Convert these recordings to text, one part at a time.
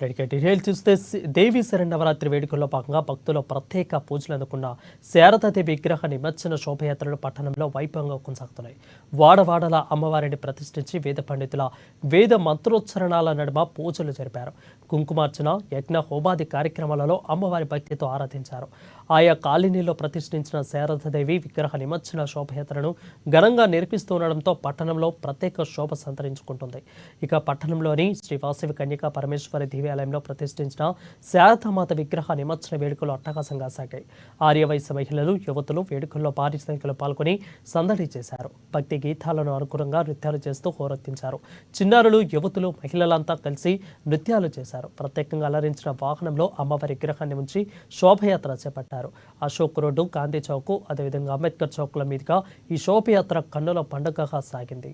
Details చూస్తే దేవి శరన్నవరాత్రి వేడుకల్లో భాగంగా భక్తులు ప్రత్యేక పూజలు అందుకున్న శారదాదేవి విగ్రహ నిమజ్జన శోభయాత్రలు పట్టణంలో వైభవంగా కొనసాగుతున్నాయి. వాడవాడల అమ్మవారిని ప్రతిష్ఠించి వేద పండితుల వేద మంత్రోచ్చరణాల నడుమ పూజలు జరిపారు. కుంకుమార్చన, యజ్ఞ, హోమాది కార్యక్రమాలలో అమ్మవారి భక్తితో ఆరాధించారు. ఆయా కాలనీలో ప్రతిష్ఠించిన శారదాదేవి విగ్రహ నిమజ్జన శోభయాత్రను ఘనంగా నిర్వహిస్తుండడంతో పట్టణంలో ప్రత్యేక శోభ సంతరించుకుంటుంది. ఇక పట్టణంలోని శ్రీ వాసవి కన్యకా పరమేశ్వరి దేవాలయంలో ప్రతిష్ఠించిన శారదామాత విగ్రహ నిమజ్జన వేడుకలు అట్టహాసంగా సాగాయి. ఆర్యవైశ్య మహిళలు, యువతులు వేడుకల్లో భారీ సంఖ్యలో పాల్గొని సందడి చేశారు. భక్తి గీతాలను అనుగుణంగా నృత్యాలు చేస్తూ హోరెత్తించారు. చిన్నారులు, యువతులు, మహిళలంతా కలిసి నృత్యాలు చేశారు. ప్రత్యేకంగా అలరించిన వాహనంలో అమ్మవారి విగ్రహాన్ని ఉంచి శోభయాత్ర చేపట్టారు. అశోక్ రోడ్డు, గాంధీ చౌక్, అదేవిధంగా అంబేద్కర్ చౌక్ల మీదుగా ఈ శోభయాత్ర కన్నుల పండుగగా సాగింది.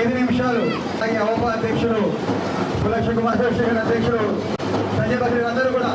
ఐదు నిమిషాలు అలాగే అవపా అధ్యక్షుడు కులక్ష కుమార్ అధ్యక్షుడు సంజయ్ బక్రీ అందరూ కూడా